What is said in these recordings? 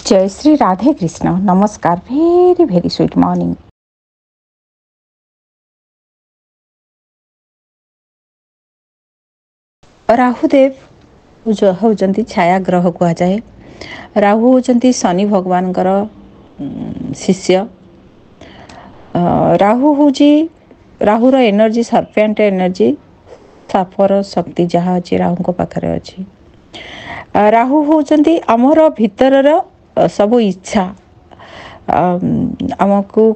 जय श्री राधे कृष्ण। नमस्कार। Very very sweet morning. Rahudev जो होचंती छाया ग्रह कह जाए। राहु होचंती शनि भगवान शिष्य। राहु होची राहुर एनर्जी सर्पेंट एनर्जी, सापर शक्ति जहाँ अच्छी राहु को पाखरे अच्छी। राहु होचंती आमर भितरर सब इच्छा, आमको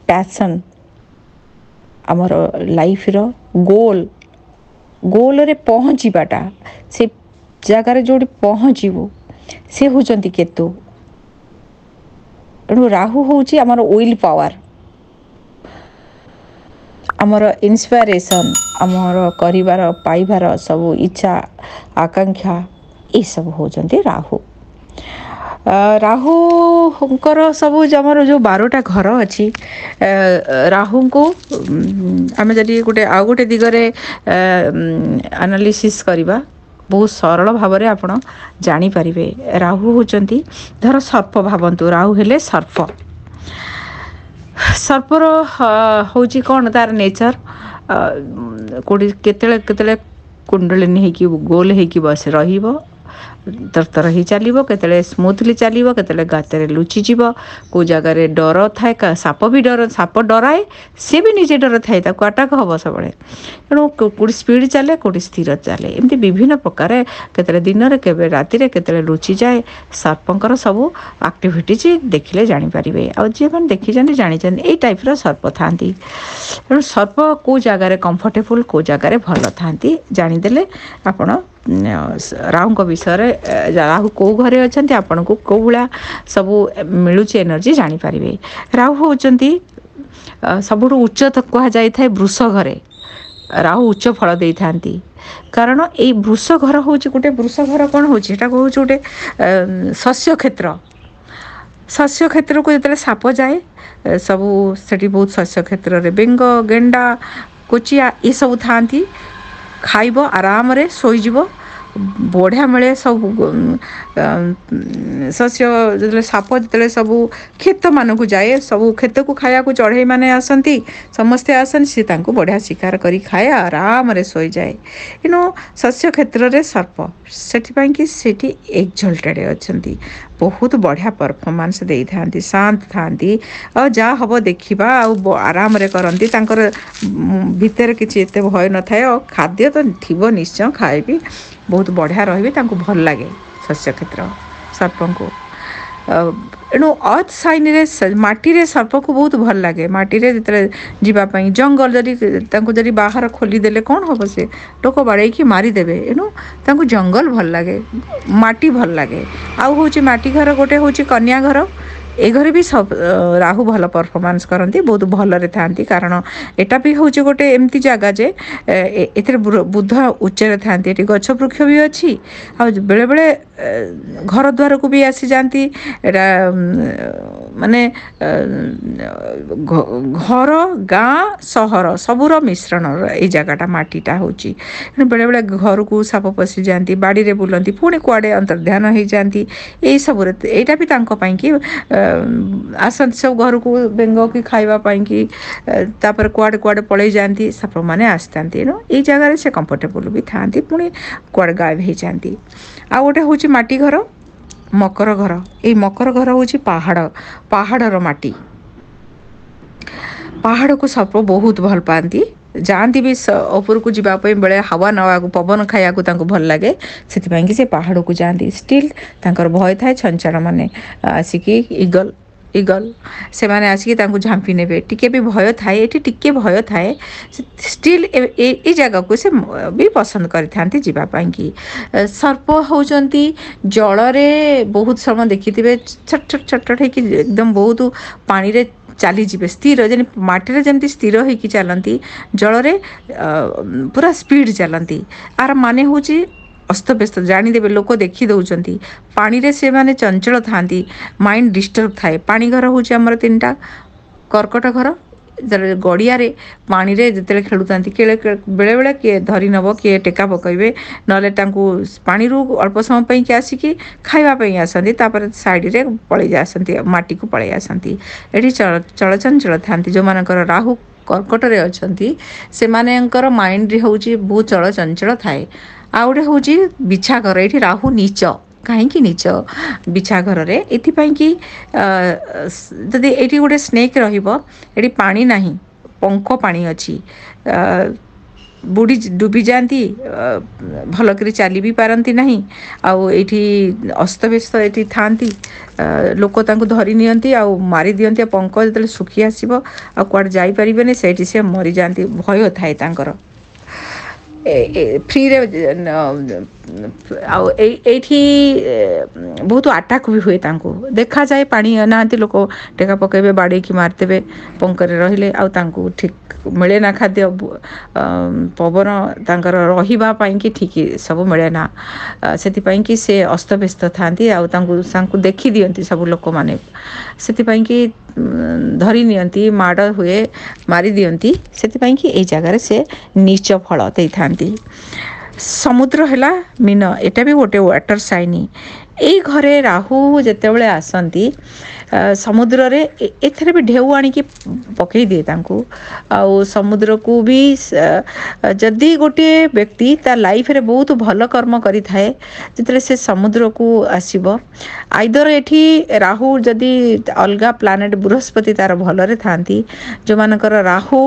पैशन, आमर लाइफ रो गोल रे पहुँचवाटा, से जगार जो पहुँचू से होचंती केतु। तेणु राहु होची आमर विल पावर, आमर इन्स्पिरेशन, आमर करिवार पाइबार सब इच्छा आकांक्षा, ये सब होचंती राहु। राहुंकर सब आमर जो 12टा घर अच्छी, राहु को आम जदि गोटे आउ गोटे दिगरे एनालिसिस करवा बहुत सरल भाव में आपण जानीपारे। राहु होचंती धर सर्प भावंतु, राहु हेले सर्प। सर्पर होची कौन तार नेचर, कोड़ी केतले कुंडलिनी होकी गोल होकी बस रहिबो, तरतर ही चलो, केतले स्मूथली चलो, केतले गाତରେ लुचिଯିବ, को जगार डर थाए। साप भी डर, साप डराए, सी भी निजे डर थाए, अटाक हम सब। तेणु कौटी स्पीड चले, कौटी स्थिर चले, एमती विभिन्न प्रकार केतले दिन के राति केतले लुचि जाए। सर्पंकर सब आक्टिविटीज देखिले जानीपारे। आ जी मैंने देखी जानी यही टाइप्र सर्प था। तेणु सर्प कौ जगार कंफर्टेबल, कौ जगार भल था जानीदे आपण राहु विषय राहु कौ घरे अच्छा आपन को कौ भाया सब मिलूँ एनर्जी जानीपारे। राहु होचंती सबुठ उच्च कह जाए वृष घरे राहु उच्च फल दे था। कारण ये वृष घर हूँ गोटे, वृष घर कौन हूँ हूँ गोटे शस्य क्षेत्र। शस्य क्षेत्र को जो साप जाए सबू से बहुत शस्य क्षेत्र में बेंग गेंडा कोचिया ये सब था। खाइब आराम रे शोईजिब, बढ़िया मिले सब शस्य। जो साप जो सब खेत मान को जाए, सब खेत को खाया को चढ़ई मैंने आसती, समस्ते आसन सी बढ़िया शिकार करी खाए, आराम रे सोई जाए। इनो शस्य क्षेत्र रे सर्प से एक्जल्टेड अच्छा, बहुत बढ़िया परफॉर्मेंस दे था, शांत था, और जहाँ हम देखा आराम रे करती, भितर किसी भय न थाए। और खाद्य तो थी निश्चय, खाएबी बहुत बढ़िया रही, भल लगे शस्य क्षेत्र सर्प को। एणु अर्थ साइन रे माटी रे सर्प को बहुत भल लगे। माटी रे जिते जीवाई जंगल जदि बाहर खोलीदेले कौन हम, से लोक बाड़े मारिदेवे। एणु जंगल भल लगे, माटी भल लगे। आउ हूँ माटी घर गोटे हूँ कन्या घर, ए घरे भी सब राहु भल परफॉर्मेंस करती, बहुत भलरे था। कारण एटा भी हूँ गोटे एमती जगह जे ए बुध उच्चरे था, गछ वृक्ष भी अच्छी, आ बेले बेले घर द्वार को भी आसी जाती। माने घर गाँ सहर सबूर मिश्रण ये जगटा माटीटा हूँ। बेले बेले घर को साप पशि जाती, बाड़ी रे बुलती, पुणी कुआड़े अंतर्ध्यान हो जाती। यही सब यहाँ भी कि आसती सब घर को बेंग की खावाई कि तापर कुआड़े कुआड़े पलि जाती, साप मैंने आसता। ये जगह से कंफर्टेबल भी था, पुणी कुआड़े गायब हो जाती। आ गोटे हूँ माटी घर, मकर घर। ये मकर घर हूँ पहाड़ माटी, पहाड़ को सर्प बहुत भल पाती। जाती भी ऊपर को जावाई बेले हवा नवा पवन खाया भल लगे, से पहाड़ को जाती। स्टिल तांकर भय थाए, छंचाण मैंने आसिकी इगल से माने आसिकी झांपी ने, टिके भी भय थाए, ये टिके भय थाए, स्टिल ए जगह को से भी पसंद करते जीवाई कि। सर्प होचंती जल रे बहुत समय देखिथे, छट छट छट छट एकदम बहुत पानी रे चली जी स्थिर, जमी मटी जमी स्थिर होकी चलती, जल रे पूरा स्पीड चलती। आर माने हूँ अस्तव्यस्त जानीदेवे, लोक देखी दौरान पानी रे से माने चंचल था, माइंड डिस्टर्ब थाए। पानी घर हूँ आमर 3टा, कर्कट घर ଗଡ଼ିଆରେ ପାଣିରେ ଯେତେବେଳେ ଖେଳୁଥାନ୍ତି ବେଳେବେଳେ କିଏ ଧରି ନେବ କିଏ ଟେକା ପକାଇବେ ନହେଲେ ତାଙ୍କୁ ପାଣିରୁ ଅଳ୍ପ ସମୟ ପାଇଁକି ଆସିକି ଖାଇବା ପାଇଁ ଆସନ୍ତି ତାପରେ ସାଇଡ଼ରେ ପଳେଇ ଆସନ୍ତି ମାଟିକୁ ପଳେଇ ଆସନ୍ତି। ଏଠି ଚଳଚଞ୍ଚଳ ଥାନ୍ତି ଯେଉଁମାନଙ୍କର ରାହୁ କର୍କଟରେ ଅଛନ୍ତି ସେମାନଙ୍କର ମାଇଣ୍ଡ ହେଉଛି ବହୁତ ଚଳଚଞ୍ଚଳ ଥାଏ। ଆଉ ଗୋଟେ ହେଉଛି ବିଛା ଘର ଏଠି ରାହୁ ନୀଚ କାହିଁକି ନିଚ ବିଛା ଘରରେ ଏଥିପାଇଁ କି ଯଦି ଏଇଠି ଗୋଟେ ସ୍ନେକ୍ ରହିବ ଏଠି ପାଣି ନାହିଁ ପଙ୍କ ପାଣି ଅଛି ଡୁବି ଯାଆନ୍ତି ଭଲକରି ଚାଲି ବି ପାରନ୍ତି ନାହିଁ ଆଉ ଏଇଠି ଅସ୍ତବ୍ୟସ୍ତ ଏଠି ଥାଆନ୍ତି ଲୋକ ତାଙ୍କୁ ଧରି ନିଅନ୍ତି ଆଉ ମାରିଦିଅନ୍ତି ଆଉ ପଙ୍କ ଯେତେବେଳେ ଶୁଖି ଆସିବ ଆଉ କୁଆଡ଼େ ଯାଇପାରିବେନି ସେଇଠି ସେ ମରିଯାଆନ୍ତି ଭୟ ଥାଏ ତାଙ୍କର ଫ୍ରିରେ ଆଉ ଏଇଠି ବହୁତ ଆଟାକ୍ ବି ହୁଏ ତାଙ୍କୁ ଦେଖାଯାଏ ପାଣି ନାହାନ୍ତି ଲୋକ ଟେକା ପକାଇବେ ବାଡ଼େଇକି ମାରିଦେବେ ପଙ୍କରେ ରହିଲେ ଆଉ ତାଙ୍କୁ ଠିକ୍ ମିଳେ ନା ଖାଦ୍ୟ ପବନ ତାଙ୍କର ରହିବା ପାଇଁକି ଠିକ୍ ସବୁ ମିଳେ ନା ସେଥିପାଇଁକି ସେ ଅସ୍ତବ୍ୟସ୍ତ ଥାଆନ୍ତି ଆଉ ତାଙ୍କୁ ଦେଖିଦିଅନ୍ତି ସବୁ ଲୋକମାନେ ସେଥିପାଇଁକି ଧରି ନିଅନ୍ତି ମାଡ଼ ହୁଏ ମାରିଦିଅନ୍ତି ସେଥିପାଇଁକି ଏଇ ଜାଗାରେ ସେ ନୀଚ ଫଳ ଦେଇଥାନ୍ତି। ସମୁଦ୍ର ହେଲା ମୀନ ଏଇଟା ବି ଗୋଟେ ୱାଟର ସାଇନ୍ ଏଇ ଘରେ ରାହୁ ଯେତେବେଳେ ଆସନ୍ତି ସମୁଦ୍ରରେ ଏଥିରେ ବି ଢେଉ ଆଣିକି ପକାଇ ଦିଏ ତାଙ୍କୁ ଆଉ ସମୁଦ୍ରକୁ ବି ଯଦି ଗୋଟିଏ ବ୍ୟକ୍ତି ତା ଲାଇଫରେ ବହୁତ ଭଲ କର୍ମ କରିଥାଏ ଯେତେବେଳେ ସେ ସମୁଦ୍ରକୁ ଆସିବ ଆଇଦର ଏଠି ରାହୁ ଯଦି ଅଲଗା ପ୍ଲାନେଟ୍ ବୃହସ୍ପତି ତାର ଭଲରେ ଥାଆନ୍ତି ଯେଉଁମାନଙ୍କର ରାହୁ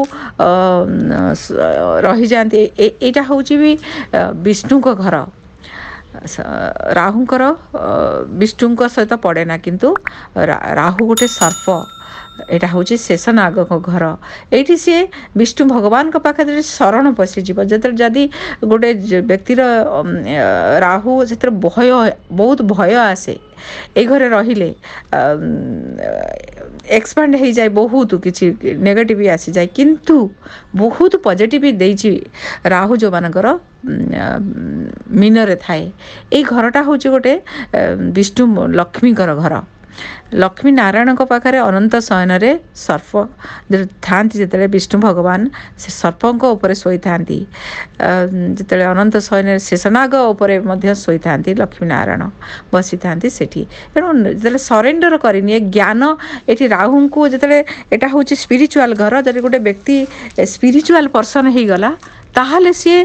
ରହିଯାଆନ୍ତି ଏଇଟା ହେଉଛି ବି ବିଷ୍ଣୁଙ୍କ ଘର ରାହୁଙ୍କର ବିଷ୍ଣୁଙ୍କ ସହିତ ପଡ଼େ ନା କିନ୍ତୁ ରାହୁ ଗୋଟେ ସର୍ପ ଏଇଟା ହେଉଛି ଶେଷନାଗଙ୍କ ଘର ଏଇଠି ସିଏ ବିଷ୍ଣୁ ଭଗବାନଙ୍କ ପାଖରେ ଶରଣ ପଶିଯିବ ଯେତେବେଳେ ଯଦି ଗୋଟେ ବ୍ୟକ୍ତିର ରାହୁ ସେଥିରେ ବହୁତ ଭୟ ଆସେ ଏଇ ଘରେ ରହିଲେ ଏକ୍ସପାଣ୍ଡ ହେଇଯାଏ ବହୁତ କିଛି ନେଗେଟିଭ ଆସିଯାଏ କିନ୍ତୁ ବହୁତ ପଜିଟିଭ ଦେଇଛି ରାହୁ ଯେଉଁମାନଙ୍କର ମୀନରେ ଥାଏ ଏଇ ଘରଟା ହେଉଛି ଗୋଟେ ବିଷ୍ଣୁ ଲକ୍ଷ୍ମୀଙ୍କର ଘର ଲକ୍ଷ୍ମୀ ନାରାୟଣଙ୍କ ପାଖରେ ଅନନ୍ତ ଶୟନରେ ସର୍ପ ଥାଆନ୍ତି ଯେତେବେଳେ ବିଷ୍ଣୁ ଭଗବାନ ସେ ସର୍ପଙ୍କ ଉପରେ ଶୋଇଥାନ୍ତି ଯେତେବେଳେ ଅନନ୍ତ ଶୟନରେ ଶେଷନାଗ ଉପରେ ମଧ୍ୟ ଶୋଇଥାନ୍ତି ଲକ୍ଷ୍ମୀ ନାରାୟଣ ବସିଥାନ୍ତି ସେଠି ତେଣୁ ଯେତେବେଳେ ସରେଣ୍ଡର କରିନିଏ ଜ୍ଞାନ ଏଠି ରାହୁଙ୍କୁ ଯେତେବେଳେ ଏଇଟା ହେଉଛି ସ୍ପିରିଚୁଆଲ ଘର ଯଦି ଗୋଟେ ବ୍ୟକ୍ତି ସ୍ପିରିଚୁଆଲ ପର୍ସନ ହେଇଗଲା ତାହେଲେ ସିଏ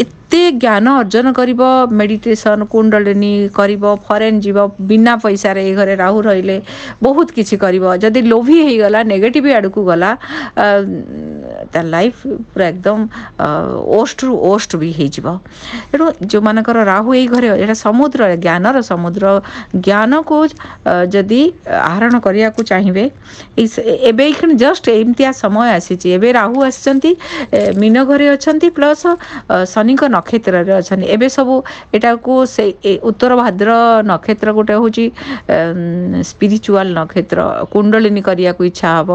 ଏତେ ଜ୍ଞାନ ଅର୍ଜନ କରିବ ମେଡ଼ିଟେସନ୍ କୁଣ୍ଡଳିନୀ କରିବ ଫରେନ୍ ଯିବ ବିନା ପଇସାରେ ଏଇ ଘରେ ରାହୁ ରହିଲେ ବହୁତ କିଛି କରିବ ଯଦି ଲୋଭି ହେଇଗଲା ନେଗେଟିଭ ଆଡ଼କୁ ଗଲା ତା ଲାଇଫ୍ ପୁରା ଏକଦମ ଓଷ୍ଟରୁ ଓଷ୍ଟ ବି ହେଇଯିବ ତେଣୁ ଯେଉଁମାନଙ୍କର ରାହୁ ଏଇ ଘରେ ଏଇଟା ସମୁଦ୍ର ଜ୍ଞାନର ସମୁଦ୍ର ଜ୍ଞାନକୁ ଯଦି ଆହରଣ କରିବାକୁ ଚାହିଁବେ ଏବେ ଏଇକ୍ଷଣି ଜଷ୍ଟ ଏମିତିଆ ସମୟ ଆସିଛି ଏବେ ରାହୁ ଆସିଛନ୍ତି ମୀନ ଘରେ ଅଛନ୍ତି ପ୍ଲସ୍ ଶନିଙ୍କ ନକ୍ଷତ୍ରରେ ଅଛନ୍ତି ଏବେ ସବୁ ଏଟାକୁ ସେ ଉତ୍ତର ଭାଦ୍ର ନକ୍ଷତ୍ର ଗୋଟେ ହେଉଛି ସ୍ପିରିଚୁଆଲ ନକ୍ଷତ୍ର କୁଣ୍ଡଳିନୀ କରିବାକୁ ଇଚ୍ଛା ହେବ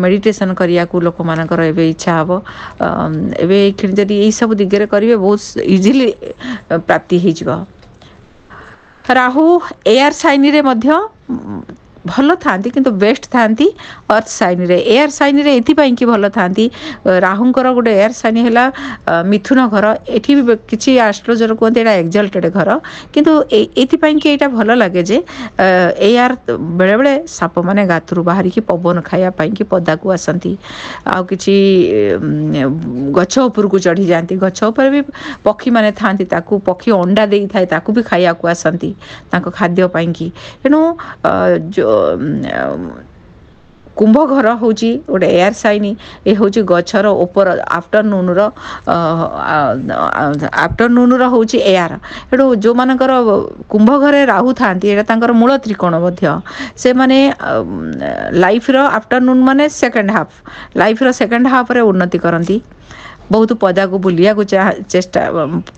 ମେଡ଼ିଟେସନ୍ କରିବାକୁ ଲୋକମାନଙ୍କର ଏବେ ଇଚ୍ଛା ହେବ ଏବେ ଏଇକ୍ଷଣି ଯଦି ଏଇସବୁ ଦିଗରେ କରିବେ ବହୁତ ଇଜିଲି ପ୍ରାପ୍ତି ହେଇଯିବ। ରାହୁ ଏୟାର ସାଇନ୍ରେ ମଧ୍ୟ ଭଲ ଥାଆନ୍ତି କିନ୍ତୁ ବେଷ୍ଟ ଥାଆନ୍ତି ଅର୍ଥ ସାଇନ୍ରେ ଏୟାର ସାଇନ୍ରେ ଏଥିପାଇଁକି ଭଲ ଥାଆନ୍ତି ରାହୁଙ୍କର ଗୋଟେ ଏୟାର ସାଇନ୍ ହେଲା ମିଥୁନ ଘର ଏଠି ବି କିଛି ଆଷ୍ଟ୍ରୋଲଜର କୁହନ୍ତି ଏଇଟା ଏକ୍ସଲ୍ଟେଡ୍ ଘର କିନ୍ତୁ ଏଇଥିପାଇଁକି ଏଇଟା ଭଲ ଲାଗେ ଯେ ଏୟାର ବେଳେବେଳେ ସାପମାନେ ଗାତରୁ ବାହାରିକି ପବନ ଖାଇବା ପାଇଁକି ପଦାକୁ ଆସନ୍ତି ଆଉ କିଛି ଗଛ ଉପରକୁ ଚଢ଼ିଯାଆନ୍ତି ଗଛ ଉପରେ ବି ପକ୍ଷୀମାନେ ଥାଆନ୍ତି ତାକୁ ପକ୍ଷୀ ଅଣ୍ଡା ଦେଇଥାଏ ତାକୁ ବି ଖାଇବାକୁ ଆସନ୍ତି ତାଙ୍କ ଖାଦ୍ୟ ପାଇଁକି ତେଣୁ କୁମ୍ଭ ଘର ହେଉଛି ଗୋଟେ ଏୟାର ସାଇନ୍ ଏ ହେଉଛି ଗଛର ଉପର ଆଫ୍ଟରନୁନ୍ର ହେଉଛି ଏୟାର ଏଠୁ ଯେଉଁମାନଙ୍କର କୁମ୍ଭ ଘରେ ରାହୁ ଥାଆନ୍ତି ଏଇଟା ତାଙ୍କର ମୂଳ ତ୍ରିକୋଣ ମଧ୍ୟ ସେମାନେ ଲାଇଫ୍ର ଆଫ୍ଟରନୁନ୍ ମାନେ ସେକେଣ୍ଡ ହାଫ୍ ଲାଇଫ୍ର ସେକେଣ୍ଡ ହାଫ୍ରେ ଉନ୍ନତି କରନ୍ତି बहुत पदा को बुलिया को चेष्टा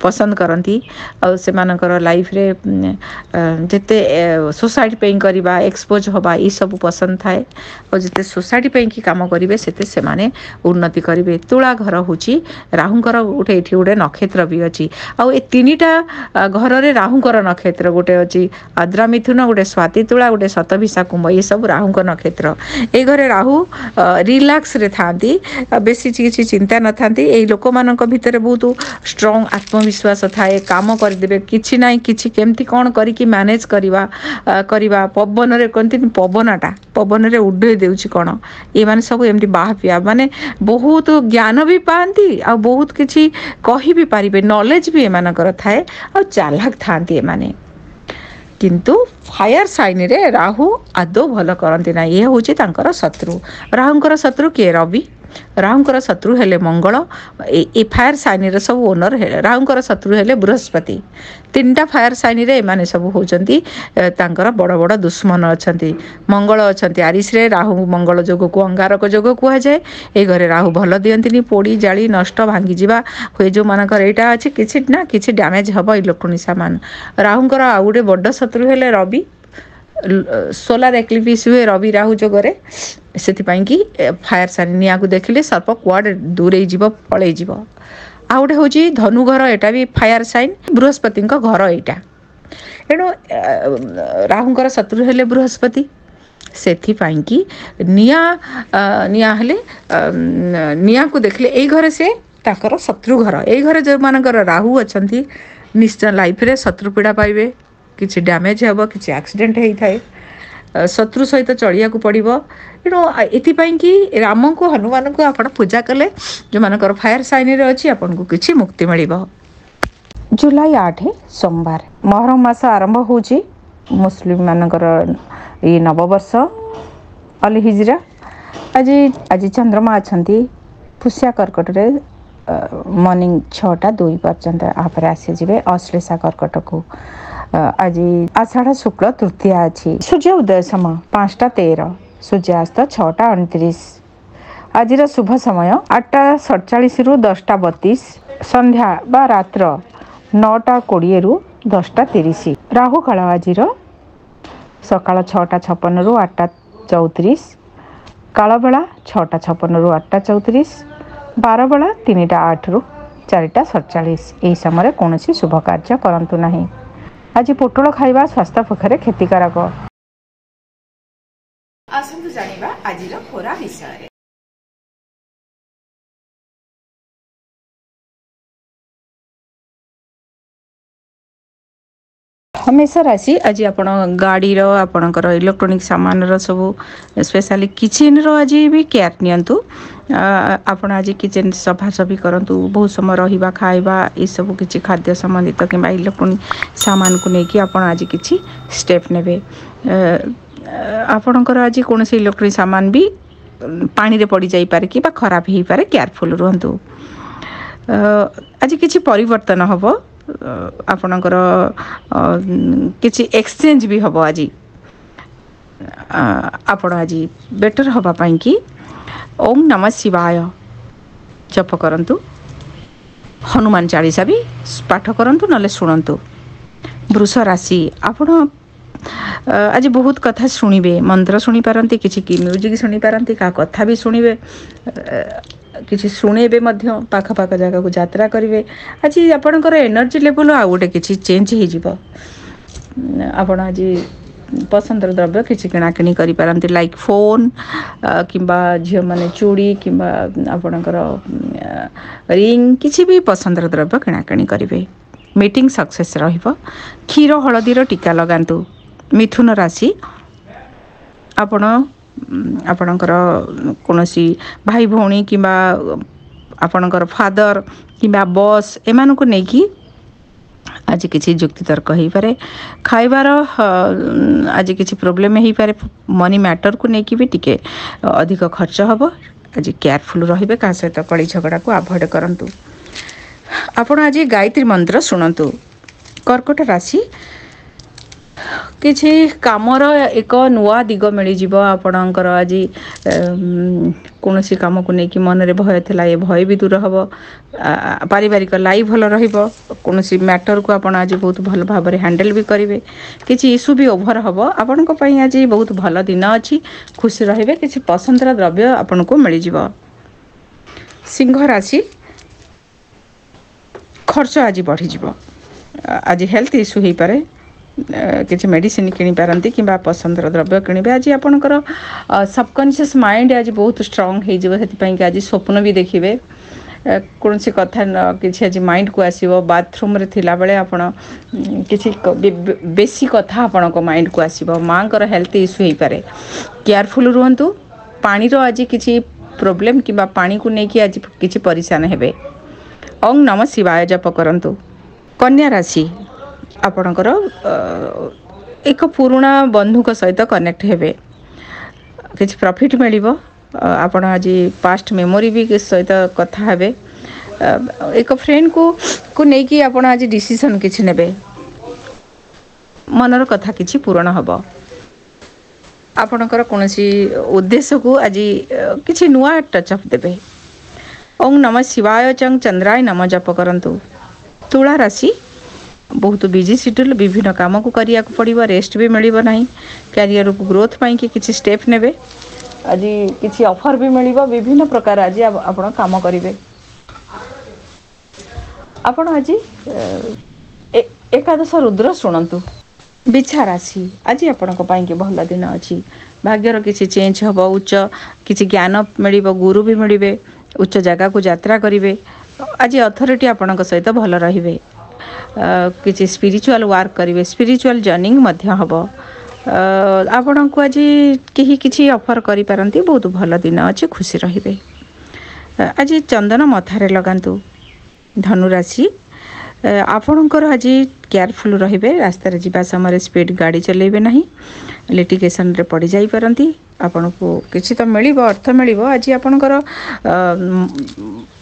पसंद करती आर लाइफ रे जिते सोसाइटी पे करवा एक्सपोज हवा ये सब पसंद थाए और जिते सोसाइटी पे कि काम करेंगे सेते से माने उन्नति करेंगे। तुला घर हूँ राहुंकर गोटे ये गोटे नक्षत्र भी अच्छी आउ तीनटा घर में राहुंकर नक्षत्र गोटे अच्छी आद्रा मिथुन गोटे स्वाति तुला गोटे शतभिषा कुंभ ये सब राहुंकर नक्षत्र। ए घरे राहु रिलैक्स रे थांती बेसी किसी चिंता न थांती ए लोक मानक भितर बहुत स्ट्रांग आत्मविश्वास थाए काम करदेबे किछि नाही किछि केमती कोन करी कि मैनेज करवा पवन रे कोनती पवनटा पवन रे उड्डे देउछि कोन ए माने सब एमती बाहपिया माने बहुत ज्ञान भी पाती आ बहुत किछि कहि भी पारिबे नॉलेज भी एमानकर थाए आ चालाक थांती ए माने किंतु फायर साइन रे राहु आदौ भल करती ना ये हूँ शत्रु। राहुंकर शत्रु किए रवि राहुंकर शत्रु हेले मंगल ए फायर साइन रे सब ओनर है राहुंकर शत्रु हेले बृहस्पति। तीनटा फायर साइन रे माने सब होचंती तांकर बड़ बड़ दुश्मन अछंती। मंगल अछंती आरिस रे राहु मंगल जोग को अंगारक जोग कुहा जाए। ए घरे राहु भल दियंतिनी पोड़ी जाली नष्ट भांगी जिबा होय जो मानकर एटा अछि किछि ना किछि डैमेज हबो इलेक्ट्रॉनिक सामान। राहुंकर आ गुटे बड़ शत्रु हेले रवि सोलार एक्लिप्स हुए रवि राहु जोगरे से कि फायर साइन निया को देखिले सर्प कुआड दूर पलई जीव। आ गोटे हूँ धनु घर एटा भी फायर साइन बृहस्पति घर एटा एणु राहुंकर शत्रु हेले बृहस्पति से कि निया हेले निया को देखले ए घरे से ताकर शत्रु घर ए घरे जो मानकर राहु अच्छी निश्चय लाइफ रे शत्रु पीड़ा पाइबे किसी डैमेज हे किसी एक्सीडेंट होता है शत्रु सहित चलिया को पड़ो एणु एपाई कि राम को हनुमान को आप पूजा कले जो मानकर फायर साइन रे अच्छी आपन को किसी मुक्ति मिल। जुलाई 8 सोमवार महरम मास आरंभ होची मुस्लिम मानकर ये नववर्ष अल हिजरा। आज आज चंद्रमा अच्छी पुष्या कर्कट रे मॉर्निंग 6:02 पर्यंत आप आसीजे अश्लेषा कर्कट को। आज आषाढ़ शुक्ल तृतीया अच्छी सूर्य उदय समय 5:13 सूर्यास्त 6:29। आज शुभ समय 8:47 रु 10:32 संध्या बा रात्र 9:20 रु 10:30। राहु काल आज सकाळ 6:56 रु 8:34 काल बेला 6:56 रु 8:34 बार बेला 3:08 रु 4:47। यही समय कौन शुभ कार्य करंतु नहीं। आज पोटल खाइबा स्वास्थ्य पक्षरे क्षतिकारक। आसंतु जानिबा आजिर खोरा विषय। हमेशा राशि आज आपण गाड़ी रो आपणकर इलेक्ट्रॉनिक सामान रो सब स्पेशली किचन रो आज भी केयर नियंतु। आपण आज किचन सफा सफी करंतु बहुत समय रहिबा खाइबा ये सब किछि खाद्य संबंधित कि इलेक्ट्रॉनिक सामान को लेकिन आपण आज किछि स्टेप नेबे। आपणकर आज कौन से इलेक्ट्रॉनिक सामान भी पानी रे पड़ी जाई पारे कि बा खराब ही पारे केयरफुल रहंतु। आज किछि परिवर्तन हबो आपणकर किछि एक्सचेंज भी हबो। आज आपण आज बेटर हबा पई कि ओम नमः शिवाय जप करंतु हनुमान चालीसा भी पाठ करंतु नले सुनंतु। वृष राशि आपण आज बहुत कथा शुणिबे मंत्र शुणी पारंती किछि की म्यूजिक शुणी पारंती का कथा भी शुणिबे किछि शुणेबे मध्य पाख पाख जगह को यात्रा करिवे। आज आपणकर एनर्जी लेवल आ गोटे किछि चेंज हो जिवो। आपण आज पसंद द्रव्य किछि किणाकिणी करि पारंती लाइक फोन किंबा झियो माने चूड़ी किंबा आपणकर रिंग किछि भी पसंद द्रव्य किणाकिणी करिवे। मीटिंग सक्सेस रहिबो। क्षीर हळदीर टीका लगांतु। मिथुन राशि आपण आपणकर कोनोसी भाई भौणी किंबा आपणकर फादर किंबा बॉस एमान को नेकी आज किसी जुक्ति तर्क हो पारे। खाइबार आज किसी प्रोब्लेम हो पारे। मनी मैटर को लेकिन भी टिके अधिक खर्च हम। आज केयरफुल रहिबे का सहित कली झगड़ा को अवॉइड करंतु। आपण आज गायत्री मंत्र शुणंतु। कर्कट राशि କିଛି କାମର ଏକ ନୂଆ ଦିଗ ମିଳିଯିବ ଆପଣଙ୍କର ଆଜି କୌଣସି କାମକୁ ନେଇକି ମନରେ ଭୟ ଥିଲା ଏ ଭୟ ବି ଦୂର ହେବ। ପାରିବାରିକ ଲାଇଫ୍ ଭଲ ରହିବ। କୌଣସି ମ୍ୟାଟରକୁ ଆପଣ ଆଜି ବହୁତ ଭଲ ଭାବରେ ହ୍ୟାଣ୍ଡେଲ୍ ବି କରିବେ। କିଛି ଇସ୍ୟୁ ବି ଓଭର୍ ହେବ। ଆପଣଙ୍କ ପାଇଁ ଆଜି ବହୁତ ଭଲ ଦିନ ଅଛି। ଖୁସି ରହିବେ। କିଛି ପସନ୍ଦର ଦ୍ରବ୍ୟ ଆପଣଙ୍କୁ ମିଳିଯିବ। ସିଂହ ରାଶି, ଖର୍ଚ୍ଚ ଆଜି ବଢ଼ିଯିବ। ଆଜି ହେଲ୍ଥ ଇସ୍ୟୁ ହୋଇପାରେ। କିଛି ମେଡ଼ିସିନ କିଣିପାରନ୍ତି କିମ୍ବା ପସନ୍ଦର ଦ୍ରବ୍ୟ କିଣିବେ। ଆଜି ଆପଣଙ୍କର ସବକନସିୟସ୍ ମାଇଣ୍ଡ ଆଜି ବହୁତ ଷ୍ଟ୍ରଙ୍ଗ ହେଇଯିବ। ସେଥିପାଇଁକି ଆଜି ସ୍ୱପ୍ନ ବି ଦେଖିବେ। କୌଣସି କଥା କିଛି ଆଜି ମାଇଣ୍ଡକୁ ଆସିବ। ବାଥରୁମ୍ରେ ଥିଲାବେଳେ ଆପଣ କିଛି ବେଶୀ କଥା ଆପଣଙ୍କ ମାଇଣ୍ଡକୁ ଆସିବ। ମାଆଙ୍କର ହେଲ୍ଥ ଇସ୍ୟୁ ହୋଇପାରେ। କେୟାରଫୁଲ୍ ରୁହନ୍ତୁ। ପାଣିର ଆଜି କିଛି ପ୍ରୋବ୍ଲେମ୍ କିମ୍ବା ପାଣିକୁ ନେଇକି ଆଜି କିଛି ପରିଶାନ ହେବେ। ଓଁ ନମ ଶିବାୟ ଜପ କରନ୍ତୁ। କନ୍ୟା ରାଶି, ଆପଣଙ୍କର ଏକ ପୁରୁଣା ବନ୍ଧୁଙ୍କ ସହିତ କନେକ୍ଟ ହେବେ। କିଛି ପ୍ରଫିଟ୍ ମିଳିବ। ଆପଣ ଆଜି ପାଷ୍ଟ ମେମୋରି ବି ସହିତ କଥା ହେବେ। ଏକ ଫ୍ରେଣ୍ଡକୁ ନେଇକି ଆପଣ ଆଜି ଡିସିସନ୍ କିଛି ନେବେ। ମନର କଥା କିଛି ପୂରଣ ହେବ। ଆପଣଙ୍କର କୌଣସି ଉଦ୍ଦେଶ୍ୟକୁ ଆଜି କିଛି ନୂଆ ଟଚ୍ ଦେବେ। ଓଁ ନମ ଶିବାୟ ଚନ୍ଦ୍ରାୟ ନମ ଜପ କରନ୍ତୁ। ତୁଳା ରାଶି, ବହୁତ ବିଜି ସିଡ୍ୟୁଲ୍। ବିଭିନ୍ନ କାମକୁ କରିବାକୁ ପଡ଼ିବ। ରେଷ୍ଟ ବି ମିଳିବ ନାହିଁ। କ୍ୟାରିୟରକୁ ଗ୍ରୋଥ୍ ପାଇଁକି କିଛି ଷ୍ଟେପ୍ ନେବେ। ଆଜି କିଛି ଅଫର୍ ବି ମିଳିବ। ବିଭିନ୍ନ ପ୍ରକାର ଆଜି ଆପଣ କାମ କରିବେ। ଆପଣ ଆଜି ଏକାଦଶ ରୁଦ୍ର ଶୁଣନ୍ତୁ। ବିଛା ରାଶି, ଆଜି ଆପଣଙ୍କ ପାଇଁକି ଭଲ ଦିନ ଅଛି। ଭାଗ୍ୟର କିଛି ଚେଞ୍ଜ ହେବ। ଉଚ୍ଚ କିଛି ଜ୍ଞାନ ମିଳିବ। ଗୁରୁ ବି ମିଳିବେ। ଉଚ୍ଚ ଜାଗାକୁ ଯାତ୍ରା କରିବେ। ଆଜି ଅଥରିଟି ଆପଣଙ୍କ ସହିତ ଭଲ ରହିବେ। କିଛି ସ୍ପିରିଚୁଆଲ୍ ୱାର୍କ କରିବେ। ସ୍ପିରିଚୁଆଲ୍ ଜର୍ଣ୍ଣିଂ ମଧ୍ୟ ହେବ। ଆପଣଙ୍କୁ ଆଜି କେହି କିଛି ଅଫର୍ କରିପାରନ୍ତି। ବହୁତ ଭଲ ଦିନ ଅଛି। ଖୁସି ରହିବେ। ଆଜି ଚନ୍ଦନ ମଥାରେ ଲଗାନ୍ତୁ। ଧନୁରାଶି, ଆପଣଙ୍କର ଆଜି କେୟାରଫୁଲ୍ ରହିବେ। ରାସ୍ତାରେ ଯିବା ସମୟରେ ସ୍ପିଡ଼ ଗାଡ଼ି ଚଲାଇବେ ନାହିଁ। ଲିଟିଗେସନ୍ରେ ପଡ଼ିଯାଇପାରନ୍ତି। ଆପଣଙ୍କୁ କିଛି ତ ମିଳିବ, ଅର୍ଥ ମିଳିବ। ଆଜି ଆପଣଙ୍କର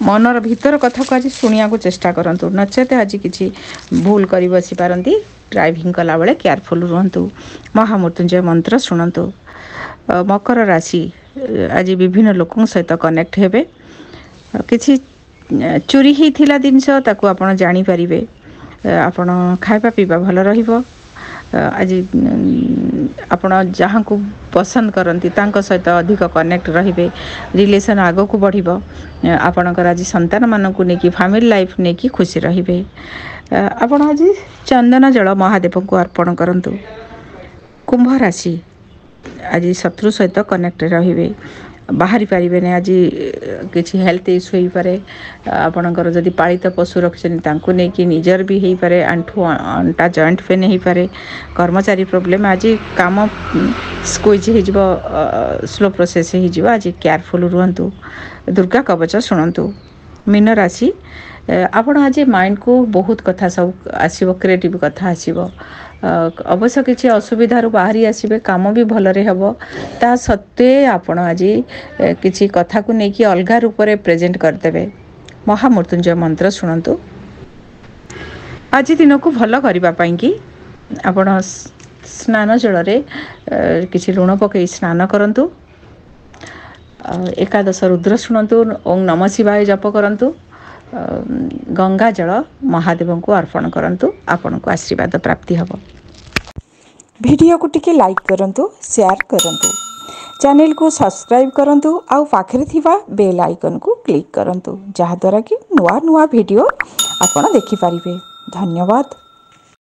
ମନର ଭିତର କଥାକୁ ଆଜି ଶୁଣିବାକୁ ଚେଷ୍ଟା କରନ୍ତୁ। ନଚେତ ଆଜି କିଛି ଭୁଲ କରି ବସିପାରନ୍ତି। ଡ୍ରାଇଭିଂ କଲାବେଳେ କେୟାରଫୁଲ୍ ରୁହନ୍ତୁ। ମହାମୃତ୍ୟୁଞ୍ଜୟ ମନ୍ତ୍ର ଶୁଣନ୍ତୁ। ମକର ରାଶି, ଆଜି ବିଭିନ୍ନ ଲୋକଙ୍କ ସହିତ କନେକ୍ଟ ହେବେ। କିଛି ଚୋରି ହେଇଥିଲା ଜିନିଷ ତାକୁ ଆପଣ ଜାଣିପାରିବେ। ଆପଣ ଖାଇବା ପିଇବା ଭଲ ରହିବ। ଆଜି ଆପଣ ଯାହାଙ୍କୁ ପସନ୍ଦ କରନ୍ତି ତାଙ୍କ ସହିତ ଅଧିକ କନେକ୍ଟ ରହିବେ। ରିଲେସନ୍ ଆଗକୁ ବଢ଼ିବ। ଆପଣଙ୍କର ଆଜି ସନ୍ତାନମାନଙ୍କୁ ନେଇକି ଫ୍ୟାମିଲି ଲାଇଫ୍ ନେଇକି ଖୁସି ରହିବେ। ଆପଣ ଆଜି ଚନ୍ଦନ ଜଳ ମହାଦେବଙ୍କୁ ଅର୍ପଣ କରନ୍ତୁ। କୁମ୍ଭ ରାଶି, ଆଜି ଶତ୍ରୁ ସହିତ କନେକ୍ଟ ରହିବେ। ବାହାରି ପାରିବେନି। ଆଜି କିଛି ହେଲ୍ଥ ଇସ୍ୟୁ ହୋଇପାରେ। ଆପଣଙ୍କର ଯଦି ପାଳିତ ପଶୁ ରଖିଛନ୍ତି ତାଙ୍କୁ ନେଇକି ନିଜର ବି ହୋଇପାରେ। ଆଣ୍ଠୁ ଅଣ୍ଟା ଜଏଣ୍ଟ ପେନ୍ ହୋଇପାରେ। କର୍ମଚାରୀ ପ୍ରୋବ୍ଲେମ୍। ଆଜି କାମ ସ୍କୁଇଜ୍ ହେଇଯିବ। ସ୍ଲୋ ପ୍ରୋସେସ୍ ହେଇଯିବ। ଆଜି କେୟାରଫୁଲ୍ ରୁହନ୍ତୁ। ଦୁର୍ଗା କବଚ ଶୁଣନ୍ତୁ। ମୀନ ରାଶି, ଆପଣ ଆଜି ମାଇଣ୍ଡକୁ ବହୁତ କଥା ସବୁ ଆସିବ। କ୍ରିଏଟିଭ୍ କଥା ଆସିବ। ଅବଶ୍ୟ କିଛି ଅସୁବିଧାରୁ ବାହାରି ଆସିବେ। କାମ ବି ଭଲରେ ହେବ। ତା ସତ୍ତ୍ୱେ ଆପଣ ଆଜି କିଛି କଥାକୁ ନେଇକି ଅଲଗା ରୂପରେ ପ୍ରେଜେଣ୍ଟ କରିଦେବେ। ମହାମୃତ୍ୟୁଞ୍ଜୟ ମନ୍ତ୍ର ଶୁଣନ୍ତୁ। ଆଜି ଦିନକୁ ଭଲ କରିବା ପାଇଁକି ଆପଣ ସ୍ନାନ ଜଳରେ କିଛି ଲୁଣ ପକାଇ ସ୍ନାନ କରନ୍ତୁ। ଏକାଦଶ ରୁଦ୍ର ଶୁଣନ୍ତୁ। ଓଁ ନମ ଶିବାୟ ଜପ କରନ୍ତୁ। ଗଙ୍ଗା ଜଳ ମହାଦେବଙ୍କୁ ଅର୍ପଣ କରନ୍ତୁ। ଆପଣଙ୍କୁ ଆଶୀର୍ବାଦ ପ୍ରାପ୍ତି ହେବ। ଭିଡ଼ିଓକୁ ଟିକେ ଲାଇକ୍ କରନ୍ତୁ, ସେୟାର କରନ୍ତୁ। ଚ୍ୟାନେଲକୁ ସବସ୍କ୍ରାଇବ୍ କରନ୍ତୁ। ଆଉ ପାଖରେ ଥିବା ବେଲ୍ ଆଇକନ୍କୁ କ୍ଲିକ୍ କରନ୍ତୁ। ଯାହାଦ୍ୱାରା କି ନୂଆ ନୂଆ ଭିଡ଼ିଓ ଆପଣ ଦେଖିପାରିବେ। ଧନ୍ୟବାଦ।